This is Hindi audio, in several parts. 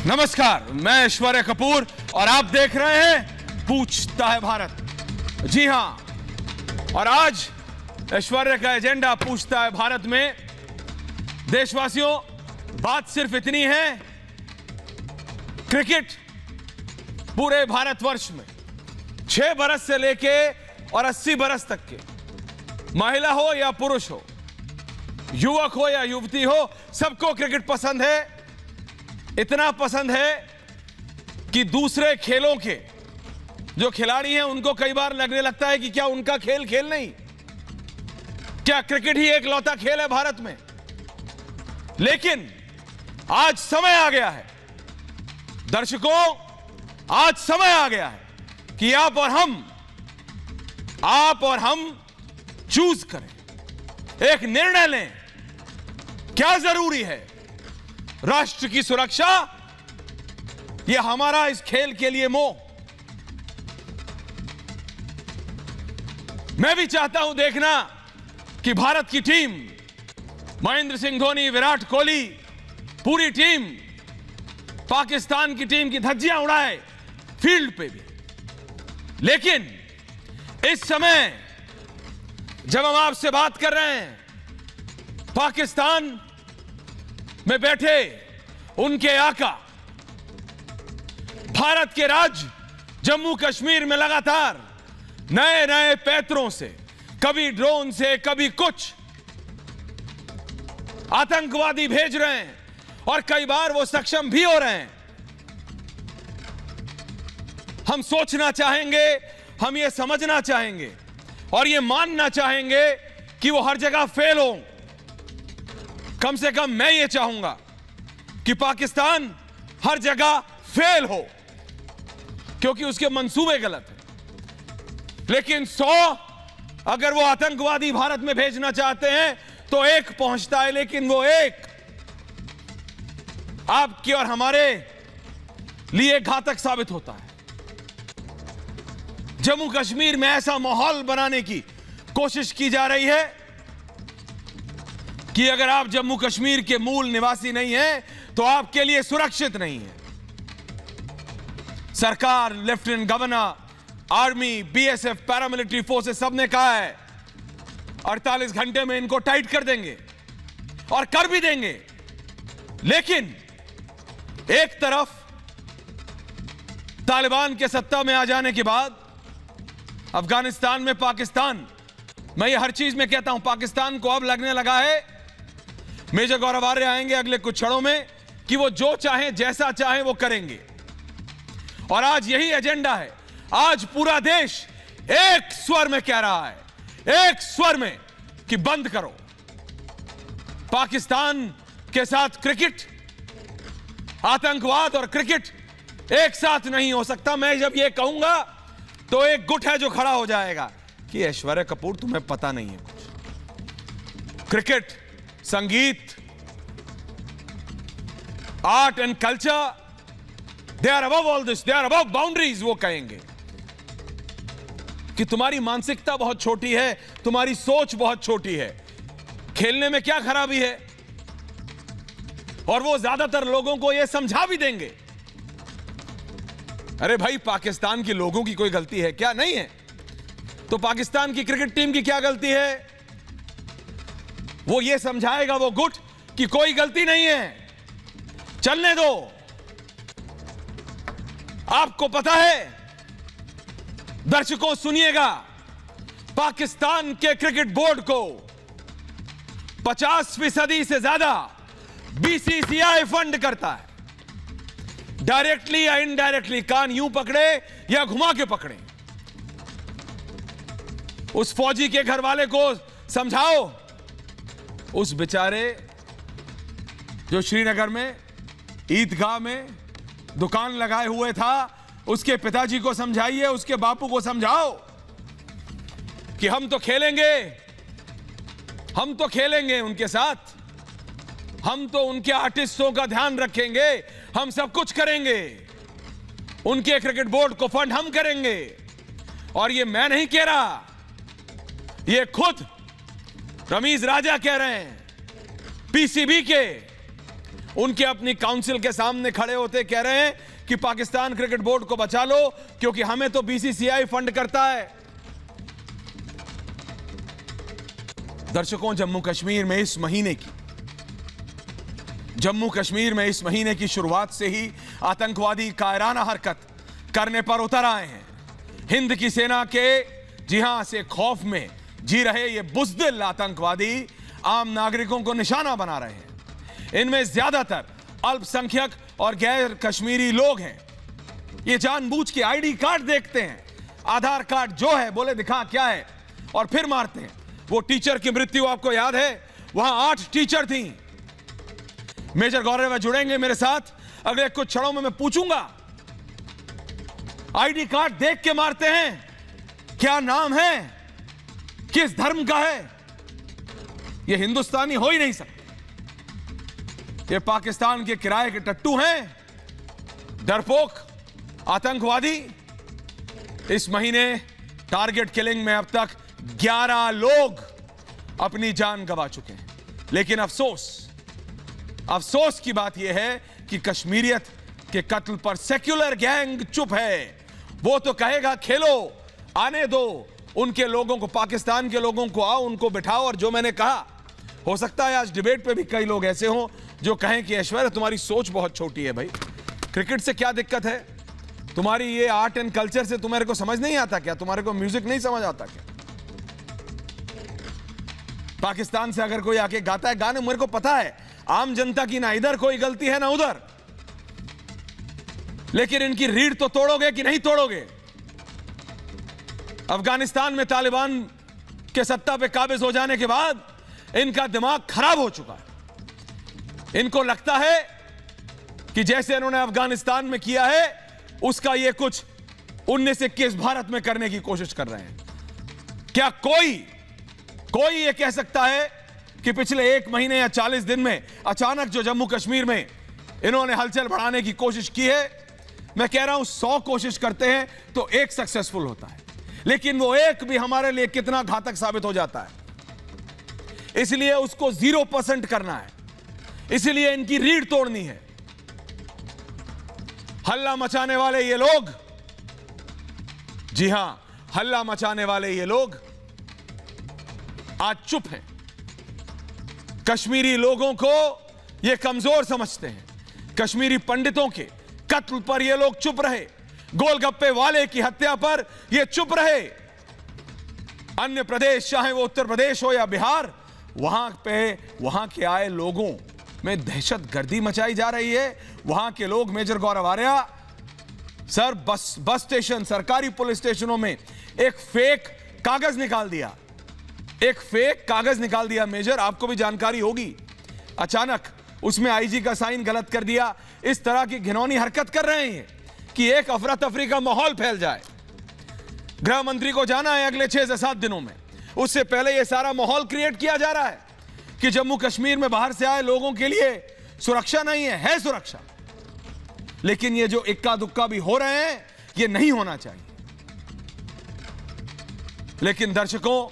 नमस्कार, मैं ऐश्वर्या कपूर और आप देख रहे हैं पूछता है भारत। जी हां, और आज ऐश्वर्या का एजेंडा पूछता है भारत में देशवासियों, बात सिर्फ इतनी है, क्रिकेट पूरे भारतवर्ष में 6 बरस से लेके और 80 बरस तक के, महिला हो या पुरुष हो, युवक हो या युवती हो, सबको क्रिकेट पसंद है। इतना पसंद है कि दूसरे खेलों के जो खिलाड़ी हैं उनको कई बार लगने लगता है कि क्या उनका खेल खेल नहीं, क्या क्रिकेट ही एक लौता खेल है भारत में। लेकिन आज समय आ गया है दर्शकों, आज समय आ गया है कि आप और हम चूज करें, एक निर्णय लें। क्या जरूरी है? राष्ट्र की सुरक्षा, यह हमारा इस खेल के लिए मोह। मैं भी चाहता हूं देखना कि भारत की टीम, महेंद्र सिंह धोनी, विराट कोहली, पूरी टीम पाकिस्तान की टीम की धज्जियां उड़ाए फील्ड पे भी। लेकिन इस समय जब हम आपसे बात कर रहे हैं, पाकिस्तान में बैठे उनके आका, भारत के राज्य जम्मू कश्मीर में लगातार नए नए पैंतरों से, कभी ड्रोन से, कभी कुछ आतंकवादी भेज रहे हैं और कई बार वो सक्षम भी हो रहे हैं। हम सोचना चाहेंगे, हम ये समझना चाहेंगे और ये मानना चाहेंगे कि वो हर जगह फेल हो। कम से कम मैं ये चाहूंगा कि पाकिस्तान हर जगह फेल हो, क्योंकि उसके मंसूबे गलत हैं। लेकिन 100 अगर वो आतंकवादी भारत में भेजना चाहते हैं तो 1 पहुंचता है, लेकिन वो 1 आपके और हमारे लिए घातक साबित होता है। जम्मू कश्मीर में ऐसा माहौल बनाने की कोशिश की जा रही है कि अगर आप जम्मू कश्मीर के मूल निवासी नहीं हैं तो आपके लिए सुरक्षित नहीं है। सरकार, lieutenant governor, army, BSF, paramilitary forces सबने कहा है 48 घंटे में इनको टाइट कर देंगे और कर भी देंगे। लेकिन एक तरफ तालिबान के सत्ता में आ जाने के बाद अफगानिस्तान में पाकिस्तान, मैं ये हर चीज में कहता हूं, पाकिस्तान को अब लगने लगा है, मेजर गौरव आर्य आएंगे अगले कुछ क्षणों में, कि वो जो चाहें, जैसा चाहें वो करेंगे। और आज यही एजेंडा है। आज पूरा देश एक स्वर में कह रहा है, एक स्वर में, कि बंद करो पाकिस्तान के साथ क्रिकेट। आतंकवाद और क्रिकेट एक साथ नहीं हो सकता। मैं जब ये कहूंगा तो एक गुट है जो खड़ा हो जाएगा कि ऐश्वर्या कपूर, तुम्हें पता नहीं है कुछ। क्रिकेट, संगीत, art and culture, they are above all this, they are above boundaries. वो कहेंगे कि तुम्हारी मानसिकता बहुत छोटी है, तुम्हारी सोच बहुत छोटी है, खेलने में क्या खराबी है। और वो ज्यादातर लोगों को यह समझा भी देंगे, अरे भाई, पाकिस्तान के लोगों की कोई गलती है क्या? नहीं है। तो पाकिस्तान की क्रिकेट टीम की क्या गलती है? वो ये समझाएगा वो गुट कि कोई गलती नहीं है, चलने दो। आपको पता है, दर्शकों सुनिएगा, पाकिस्तान के क्रिकेट बोर्ड को 50% से ज्यादा बीसीसीआई फंड करता है, डायरेक्टली या इनडायरेक्टली। कान यूं पकड़े या घुमा के पकड़े। उस फौजी के घर वाले को समझाओ, उस बेचारे जो श्रीनगर में ईदगाह में दुकान लगाए हुए था, उसके पिताजी को समझाइए, उसके बापू को समझाओ कि हम तो खेलेंगे उनके साथ, हम तो उनके आर्टिस्टों का ध्यान रखेंगे, हम सब कुछ करेंगे, उनके क्रिकेट बोर्ड को फंड हम करेंगे। और ये मैं नहीं कह रहा, ये खुद रमीज राजा कह रहे हैं, पीसीबी के उनके अपनी काउंसिल के सामने खड़े होते कह रहे हैं कि पाकिस्तान क्रिकेट बोर्ड को बचा लो क्योंकि हमें तो बीसीसीआई फंड करता है। दर्शकों, जम्मू कश्मीर में इस महीने की शुरुआत से ही आतंकवादी कायराना हरकत करने पर उतर आए हैं। हिंद की सेना के से खौफ में जी रहे ये बुज़दिल आतंकवादी आम नागरिकों को निशाना बना रहे हैं। इनमें ज्यादातर अल्पसंख्यक और गैर कश्मीरी लोग हैं। ये जानबूझ के आईडी कार्ड देखते हैं, आधार कार्ड जो है बोले दिखा क्या है, और फिर मारते हैं। वो टीचर की मृत्यु आपको याद है, वहां 8 टीचर थी। मेजर गौरव जुड़ेंगे मेरे साथ अगले कुछ क्षणों में। मैं पूछूंगा, आईडी कार्ड देख के मारते हैं, क्या नाम है, किस धर्म का है? ये हिंदुस्तानी हो ही नहीं सकते। ये पाकिस्तान के किराए के टट्टू हैं, डरपोक आतंकवादी। इस महीने टारगेट किलिंग में अब तक 11 लोग अपनी जान गंवा चुके हैं। लेकिन अफसोस की बात यह है कि कश्मीरियत के कत्ल पर सेक्युलर गैंग चुप है। वो तो कहेगा खेलो, आने दो उनके लोगों को, पाकिस्तान के लोगों को आओ, उनको बिठाओ। और जो मैंने कहा, हो सकता है आज डिबेट पे भी कई लोग ऐसे हों जो कहें कि ऐश्वर्या तुम्हारी सोच बहुत छोटी है। भाई, क्रिकेट से क्या दिक्कत है? तुम्हारी ये आर्ट एंड कल्चर से तुम्हारे को समझ नहीं आता क्या? तुम्हारे को म्यूजिक नहीं समझ आता क्या? पाकिस्तान से अगर कोई आके गाता है गाने, मेरे को पता है आम जनता की ना इधर कोई गलती है ना उधर, लेकिन इनकी रीढ़ तो तोड़ोगे कि नहीं तोड़ोगे? अफगानिस्तान में तालिबान के सत्ता पे काबिज हो जाने के बाद इनका दिमाग खराब हो चुका है। इनको लगता है कि जैसे इन्होंने अफगानिस्तान में किया है उसका ये कुछ 1921 भारत में करने की कोशिश कर रहे हैं। क्या कोई ये कह सकता है कि पिछले 1 महीने या 40 दिन में अचानक जो जम्मू कश्मीर में इन्होंने हलचल बढ़ाने की कोशिश की है? मैं कह रहा हूं 100 कोशिश करते हैं तो 1 सक्सेसफुल होता है, लेकिन वो 1 भी हमारे लिए कितना घातक साबित हो जाता है। इसलिए उसको 0% करना है, इसलिए इनकी रीढ़ तोड़नी है। हल्ला मचाने वाले ये लोग, जी हां, हल्ला मचाने वाले ये लोग आज चुप हैं। कश्मीरी लोगों को ये कमजोर समझते हैं। कश्मीरी पंडितों के कत्ल पर ये लोग चुप रहे, गोलगप्पे वाले की हत्या पर ये चुप रहे। अन्य प्रदेश, चाहे वो उत्तर प्रदेश हो या बिहार, वहां के आए लोगों में दहशत गर्दी मचाई जा रही है। वहां के लोग, मेजर गौरव आर्या सर, बस स्टेशन, सरकारी पुलिस स्टेशनों में एक फेक कागज निकाल दिया। मेजर, आपको भी जानकारी होगी, अचानक उसमें आईजी का साइन गलत कर दिया। इस तरह की घिनौनी हरकत कर रहे हैं कि एक अफरा तफरी का माहौल फैल जाए। गृह मंत्री को जाना है अगले 6 से 7 दिनों में, उससे पहले यह सारा माहौल क्रिएट किया जा रहा है कि जम्मू कश्मीर में बाहर से आए लोगों के लिए सुरक्षा नहीं है सुरक्षा। लेकिन ये जो इक्का दुक्का भी हो रहे हैं, ये नहीं होना चाहिए। लेकिन दर्शकों,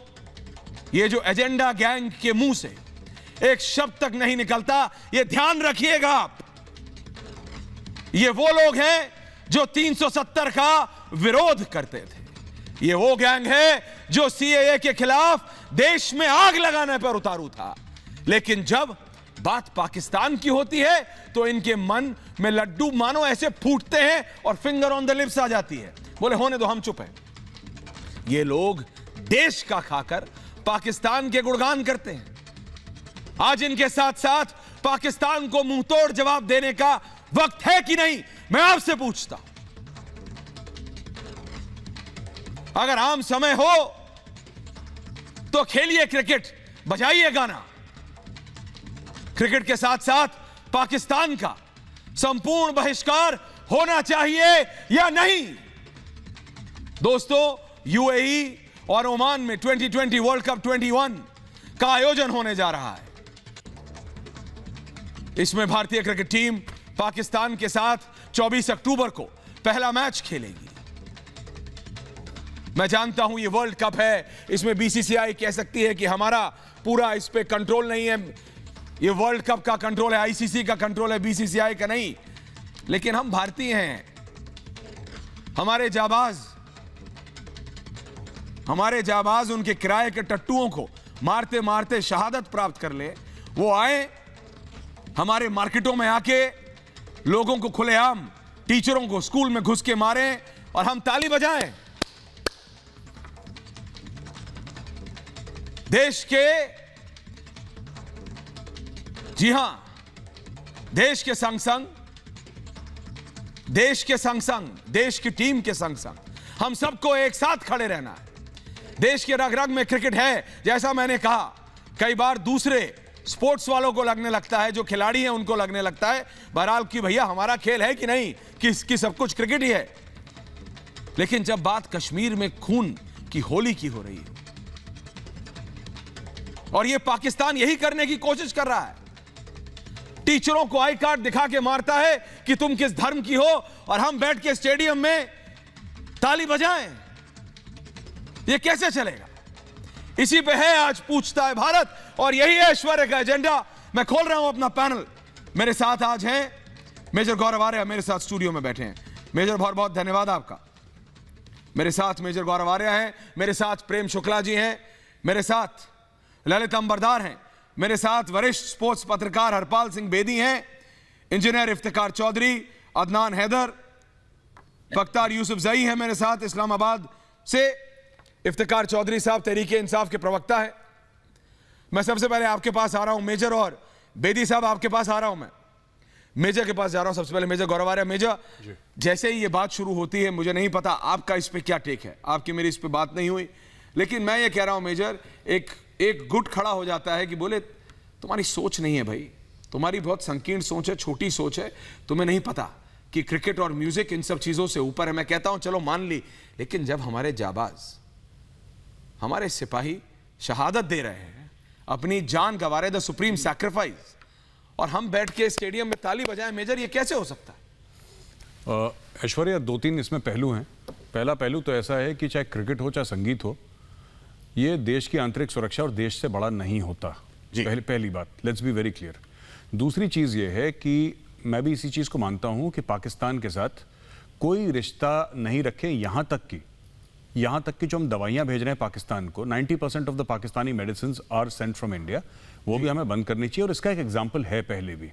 ये जो एजेंडा गैंग के मुंह से एक शब्द तक नहीं निकलता, ये ध्यान रखिएगा आप। ये वो लोग हैं जो 370 का विरोध करते थे। ये वो गैंग है जो सीएए के खिलाफ देश में आग लगाने पर उतारू था। लेकिन जब बात पाकिस्तान की होती है तो इनके मन में लड्डू मानो ऐसे फूटते हैं और फिंगर ऑन द लिप्स आ जाती है, बोले होने दो, हम चुप हैं। ये लोग देश का खाकर पाकिस्तान के गुणगान करते हैं। आज इनके साथ साथ पाकिस्तान को मुंहतोड़ जवाब देने का वक्त है कि नहीं, मैं आपसे पूछता हूं। अगर आम समय हो तो खेलिए क्रिकेट, बजाइए गाना। क्रिकेट के साथ साथ पाकिस्तान का संपूर्ण बहिष्कार होना चाहिए या नहीं? दोस्तों, यूएई और ओमान में 2020 वर्ल्ड कप 21 का आयोजन होने जा रहा है। इसमें भारतीय क्रिकेट टीम पाकिस्तान के साथ 24 अक्टूबर को पहला मैच खेलेगी। मैं जानता हूं ये वर्ल्ड कप है, इसमें बीसीसीआई कह सकती है कि हमारा पूरा इस पे कंट्रोल नहीं है। ये वर्ल्ड कप का कंट्रोल है, आईसीसी का कंट्रोल है, बीसीसीआई का नहीं। लेकिन हम भारतीय हैं, हमारे जाबाज उनके किराए के टट्टुओं को मारते मारते शहादत प्राप्त कर ले, वो आए हमारे मार्केटों में आके लोगों को खुलेआम, टीचरों को स्कूल में घुस के मारें और हम ताली बजाएं। देश के, जी हां, देश के संग संग, देश की टीम के संग संग हम सबको एक साथ खड़े रहना है। देश के रग रग में क्रिकेट है, जैसा मैंने कहा। कई बार दूसरे स्पोर्ट्स वालों को लगने लगता है, जो खिलाड़ी हैं उनको लगने लगता है बहरहाल कि भैया हमारा खेल है कि नहीं, कि सब कुछ क्रिकेट ही है। लेकिन जब बात कश्मीर में खून की होली की हो रही है और यह पाकिस्तान यही करने की कोशिश कर रहा है, टीचरों को आई कार्ड दिखा के मारता है कि तुम किस धर्म की हो, और हम बैठ के स्टेडियम में ताली बजाएं, यह कैसे चलेगा? इसी पे है आज पूछता है भारत, और यही है ऐश्वर्य का एजेंडा। मैं खोल रहा हूं अपना पैनल। मेरे साथ आज हैं मेजर गौरव आर्या, मेरे साथ स्टूडियो में बैठे हैं। मेजर बहुत बहुत धन्यवाद आपका। मेरे साथ मेजर गौरव आर्या हैं, मेरे साथ प्रेम शुक्ला जी हैं, मेरे साथ ललित अंबरदार हैं, मेरे साथ वरिष्ठ स्पोर्ट्स पत्रकार हरपाल सिंह बेदी हैं, इंजीनियर इफ्तिकार चौधरी, अदनान हैदर, बख्तार यूसुफ जई हैं मेरे साथ इस्लामाबाद से। इफ्तिकार चौधरी साहब तहरीके इंसाफ के प्रवक्ता है। मैं सबसे पहले आपके पास आ रहा हूं मेजर, और बेदी साहब आपके पास आ रहा हूं मैं। मेजर के पास जा रहा हूं सबसे पहले। मेजर गौरव आर्या, मेजर जैसे ही ये बात शुरू होती है, मुझे नहीं पता आपका इस पे क्या टेक है, आपकी मेरी इस पे बात नहीं हुई, लेकिन मैं ये कह रहा हूं मेजर, एक गुट खड़ा हो जाता है कि बोले तुम्हारी सोच नहीं है भाई, तुम्हारी बहुत संकीर्ण सोच है, छोटी सोच है, तुम्हें नहीं पता कि क्रिकेट और म्यूजिक इन सब चीजों से ऊपर है। मैं कहता हूं चलो मान ली, लेकिन जब हमारे जाबाज, हमारे सिपाही शहादत दे रहे हैं, अपनी जान गंवा रहे, द सुप्रीम सैक्रिफाइस, और हम बैठ के स्टेडियम में ताली बजाएं, मेजर ये कैसे हो सकता है? ऐश्वर्या, दो तीन इसमें पहलू हैं। पहला पहलू तो ऐसा है कि चाहे क्रिकेट हो चाहे संगीत हो, ये देश की आंतरिक सुरक्षा और देश से बड़ा नहीं होता। पहली बात, लेट्स बी वेरी क्लियर। दूसरी चीज ये है कि मैं भी इसी चीज को मानता हूं कि पाकिस्तान के साथ कोई रिश्ता नहीं रखे, यहां तक कि जो हम दवाइयां भेज रहे हैं पाकिस्तान को, 90% of the Pakistani medicine are sent from India, वो भी हमें बंद करनी चाहिए। और इसका एक एग्जाम्पल है पहले भी।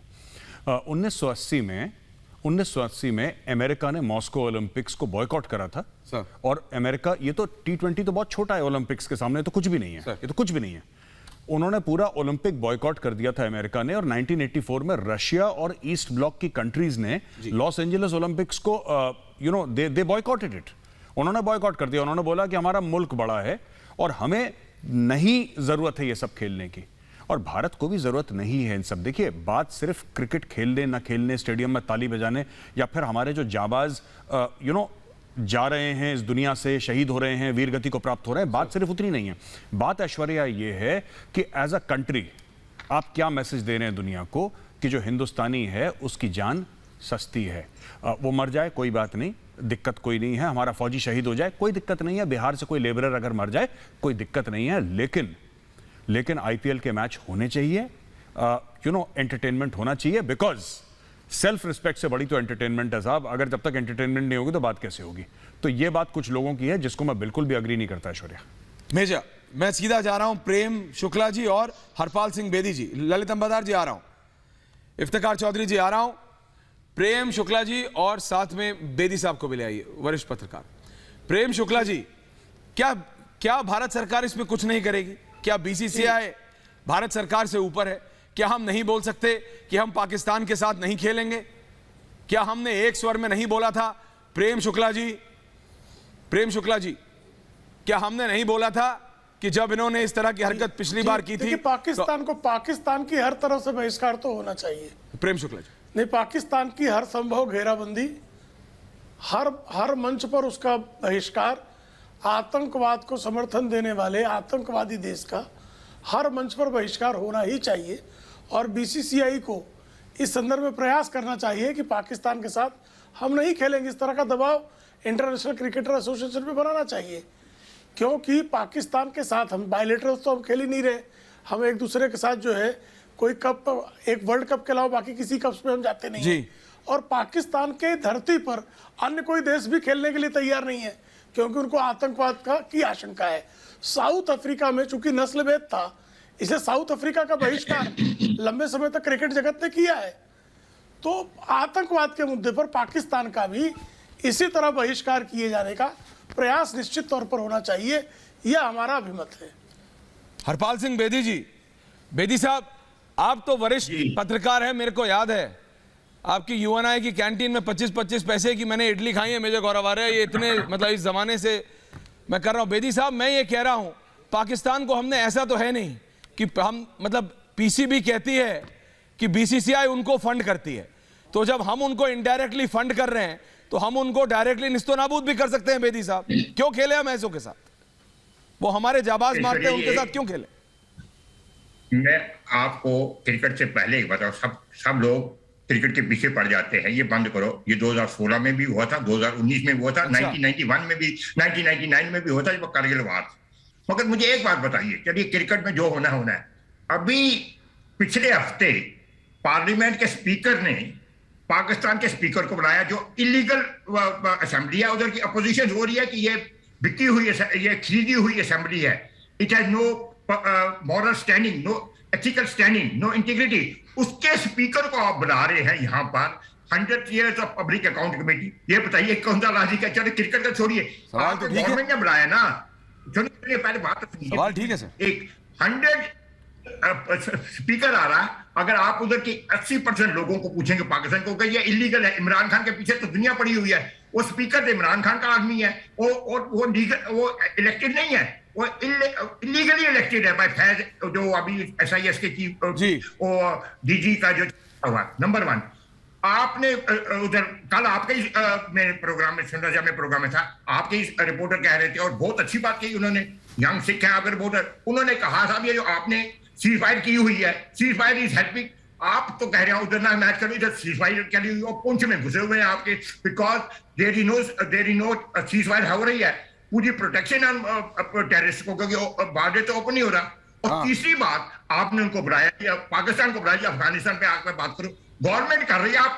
1980 में अमेरिका ने मॉस्को ओलंपिक्स को बॉयकॉट करा था सर। और अमेरिका, ये तो T20 तो बहुत छोटा है ओलंपिक्स के सामने, तो कुछ भी नहीं है सर। ये तो कुछ भी नहीं है। उन्होंने पूरा ओलंपिक बॉयकॉट कर दिया था अमेरिका ने, और 1984 में रशिया और ईस्ट ब्लॉक की कंट्रीज ने लॉस एंजलिस ओलंपिक्स को दे बॉयकॉटेड इट। उन्होंने बॉयकॉट कर दिया। उन्होंने बोला कि हमारा मुल्क बड़ा है और हमें नहीं जरूरत है ये सब खेलने की, और भारत को भी जरूरत नहीं है इन सब। देखिए, बात सिर्फ क्रिकेट खेलने ना खेलने, स्टेडियम में ताली बजाने, या फिर हमारे जो जाबाज जा रहे हैं इस दुनिया से, शहीद हो रहे हैं, वीर गति को प्राप्त हो रहे हैं, बात सिर्फ उतनी नहीं है। बात ऐश्वर्या ये है कि एज अ कंट्री आप क्या मैसेज दे रहे हैं दुनिया को कि जो हिंदुस्तानी है उसकी जान सस्ती है। वो मर जाए कोई बात नहीं, दिक्कत कोई नहीं है। हमारा फौजी शहीद हो जाए कोई दिक्कत नहीं है। बिहार से कोई लेबरर अगर मर जाए कोई दिक्कत नहीं है। लेकिन आईपीएल के मैच होने चाहिए, एंटरटेनमेंट होना चाहिए, बिकॉज सेल्फ रिस्पेक्ट से बड़ी तो एंटरटेनमेंट है साहब। अगर जब तक एंटरटेनमेंट नहीं होगी तो बात कैसे होगी? तो ये बात कुछ लोगों की है जिसको मैं बिल्कुल भी अग्री नहीं करता। ऐश्वर्या, मेजर, मैं सीधा जा रहा हूं प्रेम शुक्ला जी और हरपाल सिंह बेदी जी। ललित अंबरदार जी आ रहा हूं, इफ्तिकार चौधरी जी आ रहा हूं, प्रेम शुक्ला जी और साथ में बेदी साहब को भी ले आइए, वरिष्ठ पत्रकार। प्रेम शुक्ला जी, क्या भारत सरकार इसमें कुछ नहीं करेगी? क्या बीसीसीआई भारत सरकार से ऊपर है? क्या हम नहीं बोल सकते कि हम पाकिस्तान के साथ नहीं खेलेंगे? क्या हमने एक स्वर में नहीं बोला था? प्रेम शुक्ला जी, क्या हमने नहीं बोला था कि जब इन्होंने इस तरह की हरकत पिछली बार की थी? पाकिस्तान को पाकिस्तान की हर तरह से बहिष्कार तो होना चाहिए। प्रेम शुक्ला जी, नहीं, पाकिस्तान की हर संभव घेराबंदी, हर मंच पर उसका बहिष्कार, आतंकवाद को समर्थन देने वाले आतंकवादी देश का हर मंच पर बहिष्कार होना ही चाहिए। और बीसीसीआई को इस संदर्भ में प्रयास करना चाहिए कि पाकिस्तान के साथ हम नहीं खेलेंगे, इस तरह का दबाव इंटरनेशनल क्रिकेटर एसोसिएशन पे बनाना चाहिए। क्योंकि पाकिस्तान के साथ हम बायलेटरल्स तो हम खेल ही नहीं रहे, हम एक दूसरे के साथ जो है कोई कप, एक वर्ल्ड कप के अलावा बाकी किसी कप्स में हम जाते नहीं जी। हैं। और पाकिस्तान के धरती पर अन्य कोई देश भी खेलने के लिए तैयार नहीं है, क्योंकि उनको आतंकवाद की आशंका है। साउथ अफ्रीका में चूंकि नस्लभेद था, इसलिए साउथ अफ्रीका का बहिष्कार लंबे समय तक क्रिकेट जगत ने किया है। तो आतंकवाद के मुद्दे पर पाकिस्तान का भी इसी तरह बहिष्कार किए जाने का प्रयास निश्चित तौर पर होना चाहिए, यह हमारा अभिमत है। हरपाल सिंह बेदी जी, बेदी साहब, आप तो वरिष्ठ पत्रकार हैं, मेरे को याद है आपकी यूएनआई की कैंटीन में 25-25 पैसे की मैंने इडली खाई है, मेजर गौरव आ रहा है, ये इतने मतलब इस जमाने से मैं कर रहा हूं। बेदी साहब, मैं ये कह रहा हूं, पाकिस्तान को हमने, ऐसा तो है नहीं कि हम मतलब पीसीबी कहती है कि बीसीसीआई उनको फंड करती है, तो जब हम उनको इनडायरेक्टली फंड कर रहे हैं तो हम उनको डायरेक्टली निस्तोनाबूद भी कर सकते हैं। बेदी साहब, क्यों खेले हम ऐसों के साथ? वो हमारे जाबाज मारते हैं, उनके साथ क्यों खेले? मैं आपको क्रिकेट से पहले ही बताऊं, सब लोग क्रिकेट के पीछे पड़ जाते हैं, ये बंद करो। ये 2016 में भी हुआ था, 2019 में भी हुआ था, 1991 में भी, 1999 में भी हुआ था, जब कारगिल वार। मगर मुझे एक बात बताइए, चलिए क्रिकेट में जो होना होना है। अभी पिछले हफ्ते पार्लियामेंट के स्पीकर ने पाकिस्तान के स्पीकर को बुलाया, जो इलीगल असेंबली है, उधर की अपोजिशन हो रही है कि ये बिकी हुई, ये खरीदी हुई असेंबली है, it has no moral standing, no ethical standing, no integrity. उसके स्पीकर को आप बुला रहे हैं यहाँ पर 100 years of public account committee. ये बताइए कौन सा लॉजिक है? चलो क्रिकेट का छोड़िए, आपको गवर्नमेंट ने बुलाया ना। सुनिए पहले बात तो सुनिए। सवाल ठीक है सर। एक 100 स्पीकर आ रहा, अगर आप उधर की 80% लोगों को पूछेंगे पाकिस्तान को कि ये इलीगल है, इमरान खान के पीछे तो दुनिया पड़ी हुई है, वो स्पीकर तो इमरान खान का आदमी है, वो इलेक्टेड नहीं है, वो इलीगली इलेक्टेड है बाय फैज, जो अभी SIS के चीफ DG का जो हुआ। नंबर 1, आपने उधर कल आपके मेरे प्रोग्राम में सुन रहा, जब मैं प्रोग्राम में था, आपके रिपोर्टर कह रहे थे और बहुत अच्छी बात कही उन्होंने, यंग सिख है आपके रिपोर्टर, उन्होंने कहा साहब ये जो आपने सीज फायर की हुई है, सीज फायर इज हेल्पिंग। आप तो कह रहे हैं उधर ना मैच करो, इधर सीज फायर करी हुई और पुंछ में घुसे हुए हैं आपके, because there is no ceasefire हो रही है, पूरी प्रोटेक्शन टेररिस्ट को, क्योंकि बॉर्डर तो ओपन नहीं हो रहा। और तीसरी बात, आपने उनको बुलाया, पाकिस्तान को बुलाया, अफगानिस्तान पे आकर बात करो, गवर्नमेंट कर रही है, आप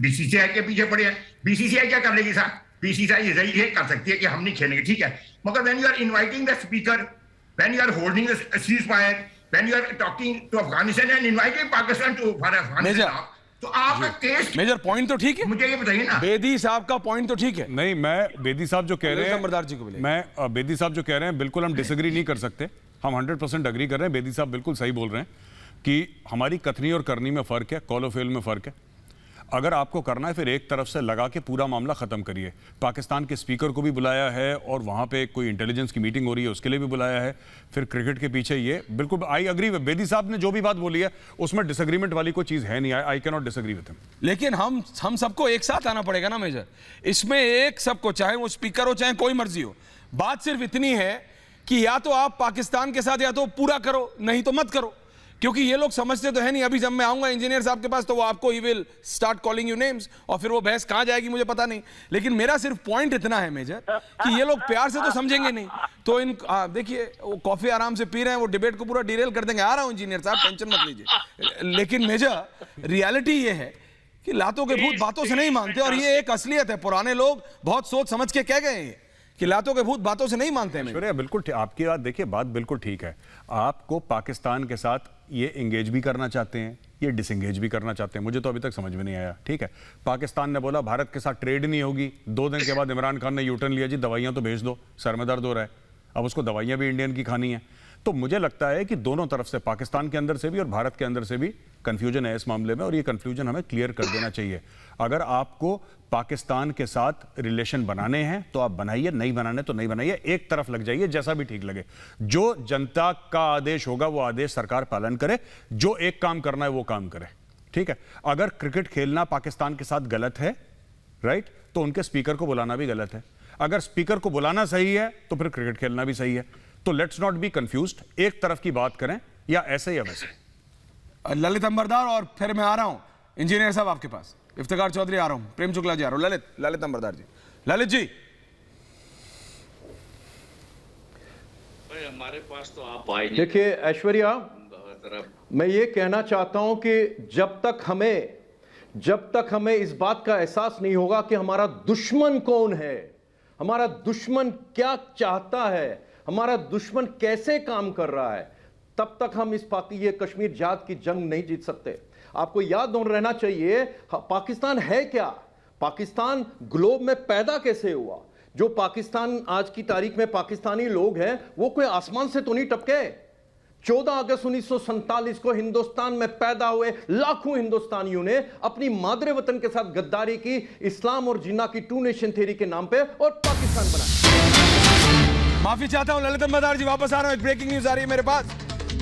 BCCI के पीछे पड़े हैं। BCCI क्या कर लेगी साहब? BCCI ये कर सकती है कि हम नहीं खेलेंगे, ठीक है, मगर when you are inviting the speaker, when you are holding the ceasefire, when you are talking to Afghanistan and inviting Pakistan to Afghanistan, तो आपका केस, मेजर पॉइंट तो ठीक है, मुझे ये बताइए ना। बेदी साहब का पॉइंट तो ठीक है। नहीं, मैं बेदी साहब जो कह रहे हैं, नंबरदार जी को बोलिए। मैं बेदी साहब जो कह रहे हैं बिल्कुल हम डिसएग्री नहीं कर सकते, हम 100% अग्री कर रहे हैं। बेदी साहब बिल्कुल सही बोल रहे हैं कि हमारी कथनी और करनी में फर्क है, कॉल ऑफ फेल में फर्क है। अगर आपको करना है फिर एक तरफ से लगा के पूरा मामला खत्म करिए। पाकिस्तान के स्पीकर को भी बुलाया है और वहां पे कोई इंटेलिजेंस की मीटिंग हो रही है, उसके लिए भी बुलाया है। फिर क्रिकेट के पीछे ये बिल्कुल आई अग्री विद बेदी साहब ने जो भी बात बोली है उसमें डिसएग्रीमेंट वाली कोई चीज है नहीं, I can not disagree with him. लेकिन हम सबको एक साथ आना पड़ेगा ना मेजर, इसमें एक सबको, चाहे वो स्पीकर हो चाहे कोई मर्जी हो, बात सिर्फ इतनी है कि या तो आप पाकिस्तान के साथ या तो पूरा करो, नहीं तो मत करो, क्योंकि ये लोग समझते तो है नहीं। अभी जब मैं आऊंगा इंजीनियर साहब के पास तो वो आपको he will start calling you names, और फिर वो बहस कहां जाएगी मुझे पता नहीं। लेकिन मेरा सिर्फ पॉइंट इतना है मेजर कि ये लोग प्यार से तो समझेंगे नहीं, तो इन देखिए वो कॉफी आराम से पी रहे हैं, वो डिबेट को पूरा डिरेल कर देंगे। आ रहा हूं इंजीनियर साहब, टेंशन मत लीजिए। लेकिन मेजर रियलिटी ये है कि लातों के भूत बातों से नहीं मानते, और ये एक असलियत है। पुराने लोग बहुत सोच समझ के कह गए हैं कि लातों के भूत बातों से नहीं मानते हैं। बिल्कुल आपकी बात, देखिए बात बिल्कुल ठीक है। आपको पाकिस्तान के साथ ये एंगेज भी करना चाहते हैं, ये डिसएंगेज भी करना चाहते हैं, मुझे तो अभी तक समझ में नहीं आया। ठीक है, पाकिस्तान ने बोला भारत के साथ ट्रेड नहीं होगी, 2 दिन के बाद इमरान खान ने यूटर्न लिया, जी दवाइयां तो भेज दो, सर में दर्द हो रहा है, अब उसको दवाइयां भी इंडियन की खानी है। तो मुझे लगता है कि दोनों तरफ से, पाकिस्तान के अंदर से भी और भारत के अंदर से भी कंफ्यूजन है इस मामले में, और ये कंफ्यूजन हमें क्लियर कर देना चाहिए। अगर आपको पाकिस्तान के साथ रिलेशन बनाने हैं तो आप बनाइए, नहीं बनाने तो नहीं बनाइए, एक तरफ लग जाइए, जैसा भी ठीक लगे। जो जनता का आदेश होगा वो आदेश सरकार पालन करे, जो एक काम करना है वो काम करे। ठीक है, अगर क्रिकेट खेलना पाकिस्तान के साथ गलत है, राइट, तो उनके स्पीकर को बुलाना भी गलत है। अगर स्पीकर को बुलाना सही है तो फिर क्रिकेट खेलना भी सही है। तो लेट्स नॉट बी कंफ्यूज्ड, एक तरफ की बात करें या ऐसे या वैसे। ललित अंबरदार, और फिर मैं आ रहा हूं इंजीनियर साहब आपके पास, इफ्तिकार चौधरी आ रहा हूं, प्रेम शुक्ला जी आ रहा हूं, ललित अंबरदार जी। ललित जी, हमारे पास तो आप आए नहीं। देखिए ऐश्वर्या, मैं ये कहना चाहता हूं कि जब तक हमें इस बात का एहसास नहीं होगा कि हमारा दुश्मन कौन है, हमारा दुश्मन क्या चाहता है, हमारा दुश्मन कैसे काम कर रहा है, तब तक हम ये कश्मीर जिहाद की जंग नहीं जीत सकते। आपको याद रहना चाहिए पाकिस्तान है क्या, पाकिस्तान ग्लोब में पैदा कैसे हुआ। जो पाकिस्तान आज की तारीख में पाकिस्तानी लोग हैं वो कोई आसमान से तो नहीं टपके। 14 अगस्त 1947 को हिंदुस्तान में पैदा हुए लाखों हिंदुस्तानियों ने अपनी मादरे वतन के साथ गद्दारी की, इस्लाम और जिन्ना की 2 नेशन थ्योरी के नाम पे, और पाकिस्तान बना। माफी चाहता हूं ललित मदार जी, वापस आ रहा हूं। एक ब्रेकिंग न्यूज आ रही है मेरे पास।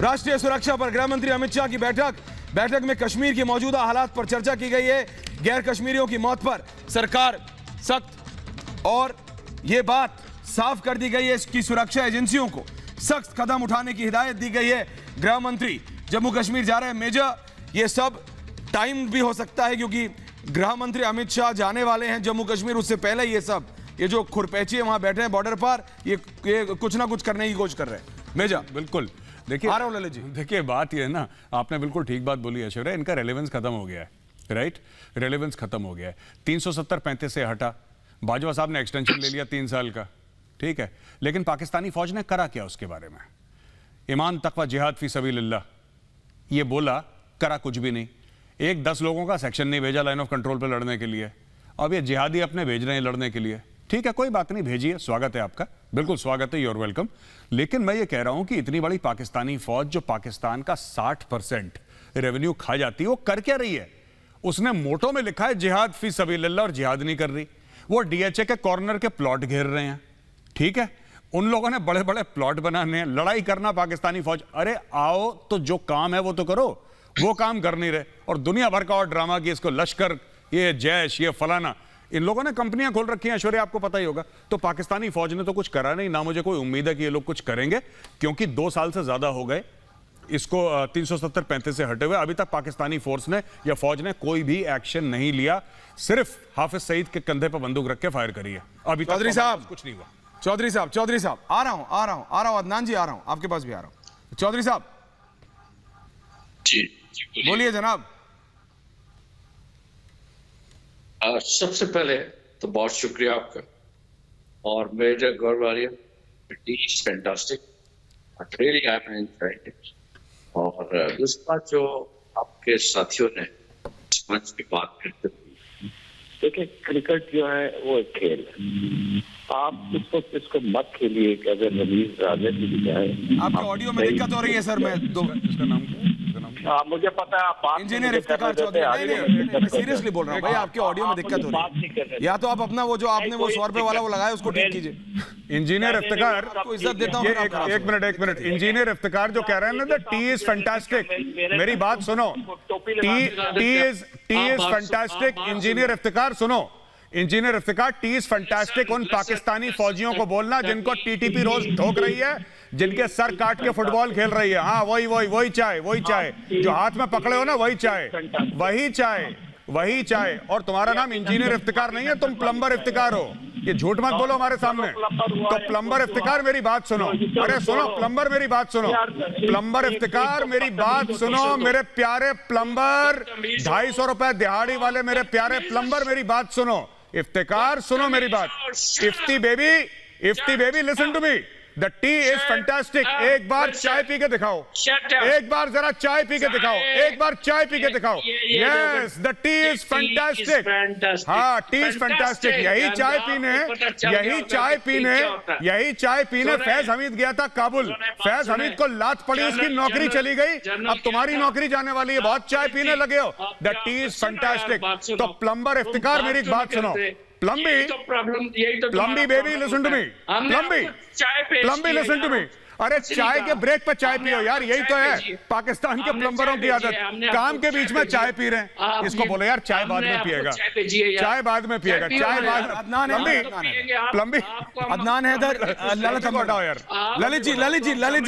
राष्ट्रीय सुरक्षा पर गृह मंत्री अमित शाह की बैठक में कश्मीर के मौजूदा हालात पर चर्चा की गई है। गैर कश्मीरियों की मौत पर सरकार सख्त, और यह बात साफ कर दी गई है इसकी सुरक्षा एजेंसियों को सख्त कदम उठाने की हिदायत दी गई है। गृह मंत्री जम्मू कश्मीर जा रहे हैं। मेजर, ये सब टाइम भी हो सकता है क्योंकि गृह मंत्री अमित शाह जाने वाले हैं जम्मू कश्मीर, उससे पहले ये जो खुरपैची है वहां बैठे हैं बॉर्डर पर, ये कुछ ना कुछ करने की कोशिश कर रहे हैं। मेजर बिल्कुल, देखिए आ रहा हूं ललित जी। देखिए बात ये है ना, आपने बिल्कुल ठीक बात बोली ऐश्वर्या, इनका रेलेवेंस खत्म हो गया है, राइट, रेलेवेंस खत्म हो गया है। 370-35 से हटा, बाजवा साहब ने एक्सटेंशन ले लिया 3 साल का, ठीक है, लेकिन पाकिस्तानी फौज ने करा क्या उसके बारे में? ईमान तकवा जिहाद फी सबीलिल्लाह ये बोला, करा कुछ भी नहीं। 10 लोगों का सेक्शन नहीं भेजा लाइन ऑफ कंट्रोल पर लड़ने के लिए, अब ये जिहादी अपने भेज रहे हैं लड़ने के लिए। ठीक है, कोई बात नहीं, भेजिए, स्वागत है आपका, बिल्कुल स्वागत है, यूर वेलकम। लेकिन मैं ये कह रहा हूं कि इतनी बड़ी पाकिस्तानी फौज जो पाकिस्तान का 60% रेवेन्यू खा जाती है, वो कर क्या रही है? उसने मोटो में लिखा है जिहाद फी सबीलिल्लाह और जिहाद नहीं कर रही। वो डीएचए के कॉर्नर के प्लॉट घेर रहे हैं, ठीक है, उन लोगों ने बड़े बड़े प्लॉट बनाने हैं, लड़ाई करना पाकिस्तानी फौज। अरे आओ तो जो काम है वो तो करो, वो काम कर नहीं रहे, और दुनिया भर का और ड्रामा की इसको लश्कर, ये जैश, ये फलाना, इन लोगों ने कंपनियां खोल रखी हैं, ऐश्वर्या आपको पता ही होगा। तो पाकिस्तानी फौज ने तो कुछ करा नहीं, ना मुझे कोई उम्मीद है कि ये लोग कुछ करेंगे, क्योंकि 2 साल से ज्यादा हो गए इसको 370-35 से हटे हुए। अभी तक पाकिस्तानी फोर्स ने या फौज ने कोई भी एक्शन नहीं लिया, सिर्फ हाफिज सईद के कंधे पर बंदूक रख के फायर करी है। अभी चौधरी साहब कुछ नहीं हुआ। चौधरी साहब आ रहा हूं अदनान जी, आ रहा हूं आपके पास भी आ रहा हूं। चौधरी साहब जी बोलिए जनाब। सबसे पहले तो बहुत शुक्रिया आपका, और major Gauravalia, it is fantastic, really I am enjoying it. और दूसरी बात जो आपके साथियों ने मंच की बात करते हुए, देखिए क्रिकेट जो है वो एक खेल है, आप इसको मत खेलिए अगर नवीज राजनीति की जाए। आपके ऑडियो में दिक्कत हो रही है सर, मैं इसका नाम क्या? मुझे पता है आप इंजीनियर इफ्तिकार चौधरी, मैं सीरियसली बोल रहा हूँ भाई, आपके ऑडियो में दिक्कत हो रही है, या तो आप अपना वो जो आपने वो 100 रुपए वाला वो लगाया उसको ठीक कीजिए। इंजीनियर इफ्तिकार आपको इज्जत देता हूँ। एक मिनट, इंजीनियर इफ्तिकार जो कह रहे हैं ना, टी इज फैंटास्टिक, मेरी बात सुनो, tea is fantastic. Engineer Iftikhar सुनो, engineer Iftikhar, tea is fantastic उन पाकिस्तानी फौजियों को बोलना जिनको टीटीपी रोज ठोक रही है, जिनके सर काट के फुटबॉल खेल रही है। हाँ वही चाय जो हाथ में पकड़े हो ना, वही चाय। और तुम्हारा नाम इंजीनियर इफ्तिकार नहीं है, तुम प्लम्बर इफ्तिकार हो। ये झूठ मत बोलो हमारे सामने। तो प्लम्बर इफ्तिकार मेरी बात सुनो, अरे सुनो प्लम्बर मेरी बात सुनो, प्लम्बर इफ्तिकार मेरी बात सुनो, मेरे प्यारे प्लम्बर, 250 रुपए दिहाड़ी वाले मेरे प्यारे प्लम्बर मेरी बात सुनो। इफ्तिकार सुनो मेरी बात, Ifti baby listen to me, the tea is fantastic. एक बार चाय पी के दिखाओ, एक बार जरा चाय पी के दिखाओ, एक बार चाय पी के दिखाओ। Yes, the tea is fantastic. हाँ, टी इज फैंटास्टिक। यही चाय पीने फैज हमीद गया था काबुल, फैज हमीद को लात पड़ी, उसकी नौकरी चली गई, अब तुम्हारी नौकरी जाने वाली है, बहुत चाय पीने लगे हो। The tea is fantastic. तो प्लम्बर इफ्तिकार मेरी एक बात सुनो, plumby baby listen to me, plumby listen to me. अरे चाय के ब्रेक पे चाय पियो यार, यही तो है पाकिस्तान के प्लम्बरों की आदत, काम के बीच में चाय पी रहे हैं। इसको बोलो यार चाय बाद में पिएगा, चाय बाद में पिएगा, चाय बाद। प्लम्बी अदनान हैदर, ललित को हटाओ यार, ललित जी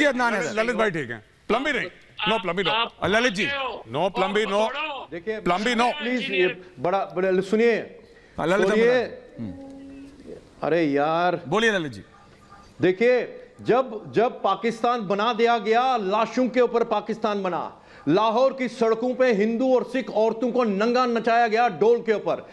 अदनान हैदर, ललित भाई ठीक है, प्लम्बी नहीं, no प्लम्बी no, Lalit ji no प्लम्बी no, देखिए प्लम्बी नो प्लीज, ये बड़ा सुनिए। अरे यार बोलिए ललित जी। देखिए जब पाकिस्तान बना दिया गया, लाशों के ऊपर पाकिस्तान बना, लाहौर की सड़कों पे हिंदू और सिख औरतों को नंगा नचाया गया डोल के ऊपर।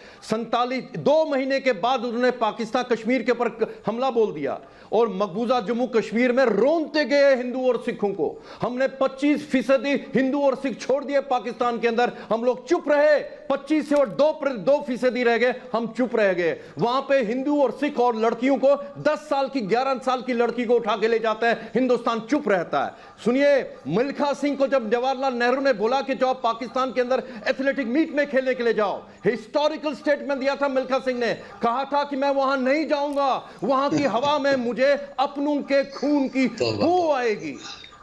2 महीने के बाद उन्होंने पाकिस्तान कश्मीर के ऊपर हमला बोल दिया और मकबूजा जम्मू कश्मीर में रोनते गए हिंदू और सिखों को। हमने 25% हिंदू और सिख छोड़ दिए पाकिस्तान के अंदर, हम लोग चुप रहे। 25 से और 2% रह गए, हम चुप रह गए। वहां पे हिंदू और सिख और लड़कियों को 10 साल की 11 साल की लड़की को उठा के ले जाते हैं, हिंदुस्तान चुप रहता है। सुनिए, मिल्खा सिंह को जब जवाहरलाल नेहरू ने बोला कि जाओ पाकिस्तान के अंदर एथलेटिक मीट में खेलने के लिए जाओ, हिस्टोरिकल स्टेटमेंट दिया था मिल्खा सिंह ने, कहा था कि मैं वहां नहीं जाऊंगा, वहां की हवा में मुझे अपनों के खून की बू आएगी।